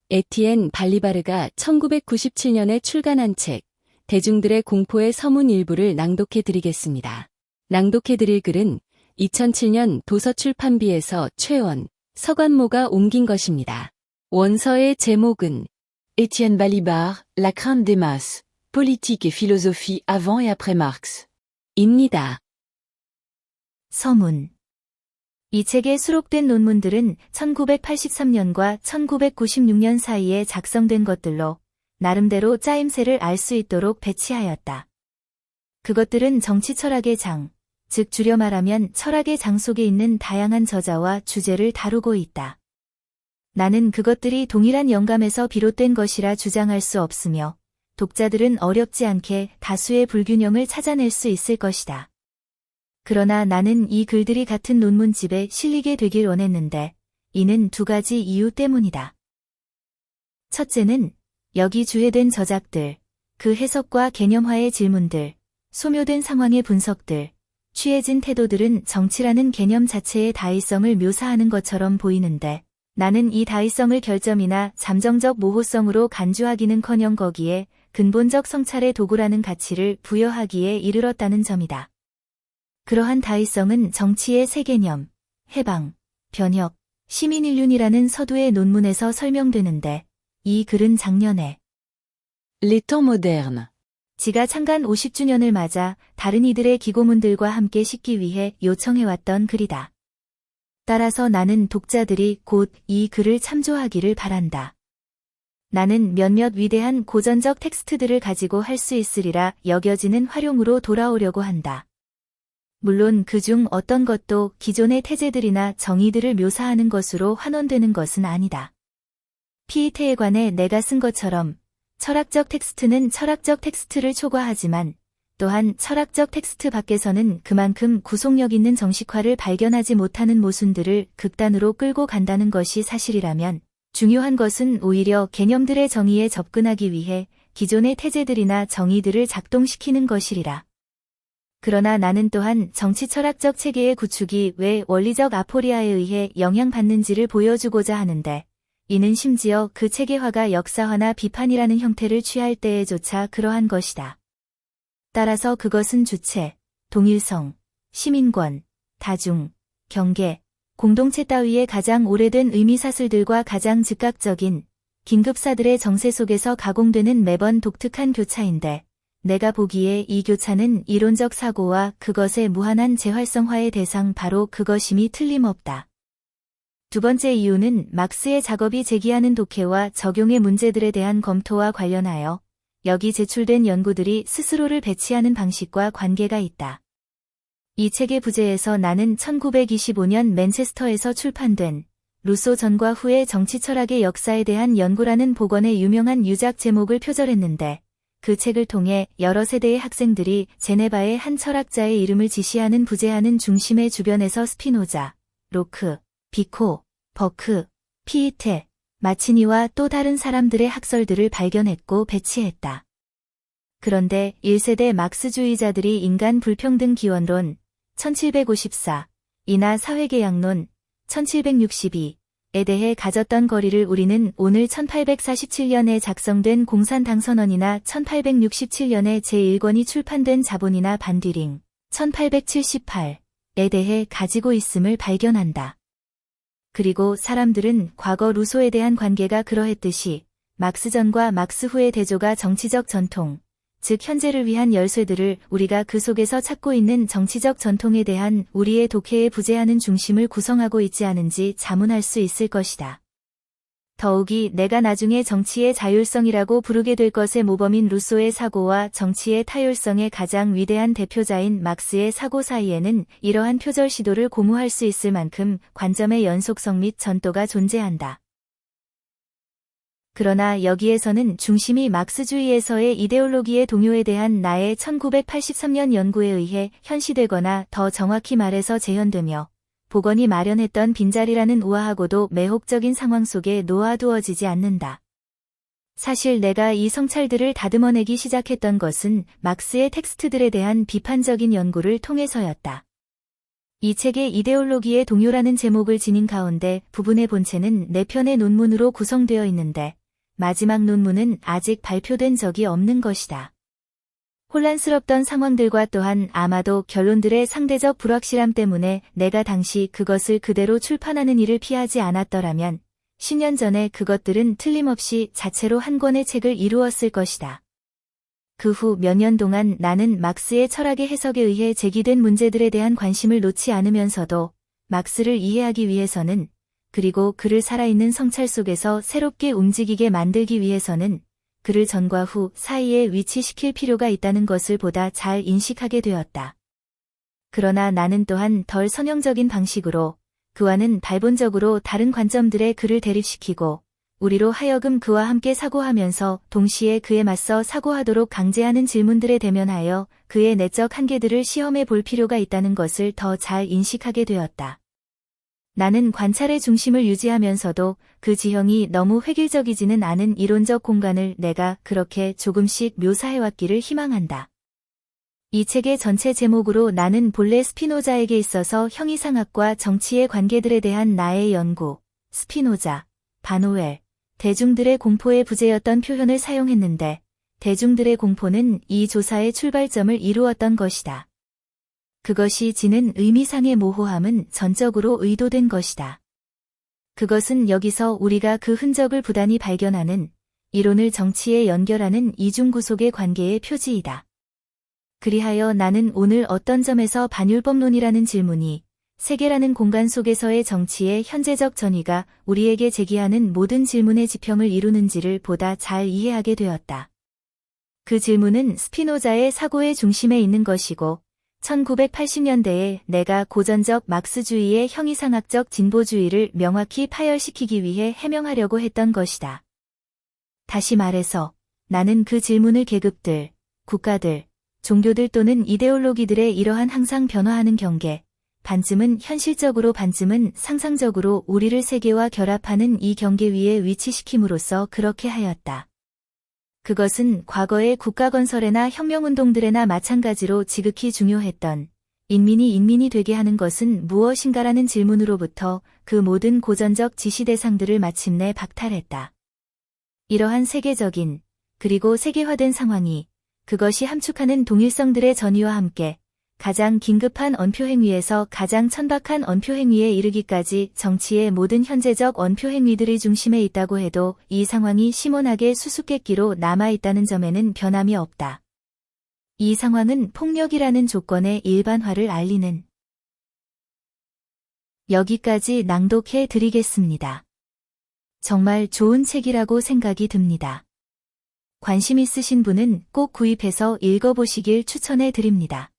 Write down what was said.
에티엔 발리바르가 1997년에 출간한 책, 대중들의 공포의 서문 일부를 낭독해 드리겠습니다. 낭독해 드릴 글은 2007년 도서출판비에서 최원, 서관모가 옮긴 것입니다. 원서의 제목은 Étienne Balibar, La crainte des masses, politique et philosophie avant et après Marx. 입니다. 서문. 이 책에 수록된 논문들은 1983년과 1996년 사이에 작성된 것들로 나름대로 짜임새를 알 수 있도록 배치하였다. 그것들은 정치 철학의 장, 즉 줄여 말하면 철학의 장 속에 있는 다양한 저자와 주제를 다루고 있다. 나는 그것들이 동일한 영감에서 비롯된 것이라 주장할 수 없으며 독자들은 어렵지 않게 다수의 불균형을 찾아낼 수 있을 것이다. 그러나 나는 이 글들이 같은 논문집에 실리게 되길 원했는데 이는 두 가지 이유 때문이다. 첫째는 여기 주해된 저작들, 그 해석과 개념화의 질문들, 소묘된 상황의 분석들, 취해진 태도들은 정치라는 개념 자체의 다의성을 묘사하는 것처럼 보이는데 나는 이 다의성을 결점이나 잠정적 모호성으로 간주하기는커녕 거기에 근본적 성찰의 도구라는 가치를 부여하기에 이르렀다는 점이다. 그러한 다의성은 정치의 세 개념, 해방, 변혁, 시민인륜이라는 서두의 논문에서 설명되는데 이 글은 작년에 Les temps modernes. 지가 창간 50주년을 맞아 다른 이들의 기고문들과 함께 싣기 위해 요청해왔던 글이다. 따라서 나는 독자들이 곧 이 글을 참조하기를 바란다. 나는 몇몇 위대한 고전적 텍스트들을 가지고 할 수 있으리라 여겨지는 활용으로 돌아오려고 한다. 물론 그중 어떤 것도 기존의 태제들이나 정의들을 묘사하는 것으로 환원되는 것은 아니다. 피이테에 관해 내가 쓴 것처럼 철학적 텍스트는 철학적 텍스트를 초과하지만 또한 철학적 텍스트 밖에서는 그만큼 구속력 있는 정식화를 발견하지 못하는 모순들을 극단으로 끌고 간다는 것이 사실이라면 중요한 것은 오히려 개념들의 정의에 접근하기 위해 기존의 태제들이나 정의들을 작동시키는 것이리라. 그러나 나는 또한 정치 철학적 체계의 구축이 왜 원리적 아포리아에 의해 영향받는지를 보여주고자 하는데 이는 심지어 그 체계화가 역사화나 비판이라는 형태를 취할 때에조차 그러한 것이다. 따라서 그것은 주체, 동일성, 시민권, 다중, 경계, 공동체 따위의 가장 오래된 의미사슬들과 가장 즉각적인 긴급사들의 정세 속에서 가공되는 매번 독특한 교차인데 내가 보기에 이 교차는 이론적 사고와 그것의 무한한 재활성화의 대상 바로 그것임이 틀림없다. 두 번째 이유는 막스의 작업이 제기하는 독해와 적용의 문제들에 대한 검토와 관련하여 여기 제출된 연구들이 스스로를 배치하는 방식과 관계가 있다. 이 책의 부제에서 나는 1925년 맨체스터에서 출판된 루소 전과 후의 정치 철학의 역사에 대한 연구라는 복원의 유명한 유작 제목을 표절했는데 그 책을 통해 여러 세대의 학생들이 제네바의 한 철학자의 이름을 지시하는 부제하는 중심의 주변에서 스피노자, 로크, 비코, 버크, 피이테, 마치니와 또 다른 사람들의 학설들을 발견했고 배치했다. 그런데 1세대 막스주의자들이 인간 불평등 기원론 1754, 이나 사회계약론 1762에 대해 가졌던 거리를 우리는 오늘 1847년에 작성된 공산당선언이나 1867년에 제1권이 출판된 자본이나 반뒤링 1878에 대해 가지고 있음을 발견한다. 그리고 사람들은 과거 루소에 대한 관계가 그러했듯이 막스 전과 막스 후의 대조가 정치적 전통, 즉 현재를 위한 열쇠들을 우리가 그 속에서 찾고 있는 정치적 전통에 대한 우리의 독해에 부재하는 중심을 구성하고 있지 않은지 자문할 수 있을 것이다. 더욱이 내가 나중에 정치의 자율성이라고 부르게 될 것의 모범인 루소의 사고와 정치의 타율성의 가장 위대한 대표자인 막스의 사고 사이에는 이러한 표절 시도를 고무할 수 있을 만큼 관점의 연속성 및 전도가 존재한다. 그러나 여기에서는 중심이 막스주의에서의 이데올로기의 동요에 대한 나의 1983년 연구에 의해 현시되거나 더 정확히 말해서 재현되며 복원이 마련했던 빈자리라는 우아하고도 매혹적인 상황 속에 놓아두어지지 않는다. 사실 내가 이 성찰들을 다듬어내기 시작했던 것은 막스의 텍스트들에 대한 비판적인 연구를 통해서였다. 이 책의 이데올로기의 동요라는 제목을 지닌 가운데 부분의 본체는 4편의 논문으로 구성되어 있는데 마지막 논문은 아직 발표된 적이 없는 것이다. 혼란스럽던 상황들과 또한 아마도 결론들의 상대적 불확실함 때문에 내가 당시 그것을 그대로 출판하는 일을 피하지 않았더라면 10년 전에 그것들은 틀림없이 자체로 한 권의 책을 이루었을 것이다. 그 후 몇 년 동안 나는 막스의 철학의 해석에 의해 제기된 문제들에 대한 관심을 놓지 않으면서도 막스를 이해하기 위해서는, 그리고 그를 살아있는 성찰 속에서 새롭게 움직이게 만들기 위해서는 그를 전과 후 사이에 위치시킬 필요가 있다는 것을 보다 잘 인식하게 되었다. 그러나 나는 또한 덜 선형적인 방식으로 그와는 발본적으로 다른 관점들의 그를 대립시키고 우리로 하여금 그와 함께 사고하면서 동시에 그에 맞서 사고하도록 강제하는 질문들에 대면하여 그의 내적 한계들을 시험해 볼 필요가 있다는 것을 더 잘 인식하게 되었다. 나는 관찰의 중심을 유지하면서도 그 지형이 너무 획일적이지는 않은 이론적 공간을 내가 그렇게 조금씩 묘사해왔기를 희망한다. 이 책의 전체 제목으로 나는 본래 스피노자에게 있어서 형이상학과 정치의 관계들에 대한 나의 연구, 스피노자, 바노엘, 대중들의 공포의 부재였던 표현을 사용했는데 대중들의 공포는 이 조사의 출발점을 이루었던 것이다. 그것이 지닌 의미상의 모호함은 전적으로 의도된 것이다. 그것은 여기서 우리가 그 흔적을 부단히 발견하는 이론을 정치에 연결하는 이중구속의 관계의 표지이다. 그리하여 나는 오늘 어떤 점에서 반율법론이라는 질문이 세계라는 공간 속에서의 정치의 현재적 전위가 우리에게 제기하는 모든 질문의 지평을 이루는지를 보다 잘 이해하게 되었다. 그 질문은 스피노자의 사고의 중심에 있는 것이고 1980년대에 내가 고전적 막스주의의 형이상학적 진보주의를 명확히 파열시키기 위해 해명하려고 했던 것이다. 다시 말해서 나는 그 질문을 계급들, 국가들, 종교들 또는 이데올로기들의 이러한 항상 변화하는 경계, 반쯤은 현실적으로 반쯤은 상상적으로 우리를 세계와 결합하는 이 경계 위에 위치시킴으로써 그렇게 하였다. 그것은 과거의 국가건설에나 혁명운동들에나 마찬가지로 지극히 중요했던 인민이 인민이 되게 하는 것은 무엇인가라는 질문으로부터 그 모든 고전적 지시 대상들을 마침내 박탈했다. 이러한 세계적인 그리고 세계화된 상황이 그것이 함축하는 동일성들의 전위와 함께 가장 긴급한 언표행위에서 가장 천박한 언표행위에 이르기까지 정치의 모든 현재적 언표행위들의 중심에 있다고 해도 이 상황이 심오하게 수수께끼로 남아있다는 점에는 변함이 없다. 이 상황은 폭력이라는 조건의 일반화를 알리는. 여기까지 낭독해 드리겠습니다. 정말 좋은 책이라고 생각이 듭니다. 관심 있으신 분은 꼭 구입해서 읽어보시길 추천해 드립니다.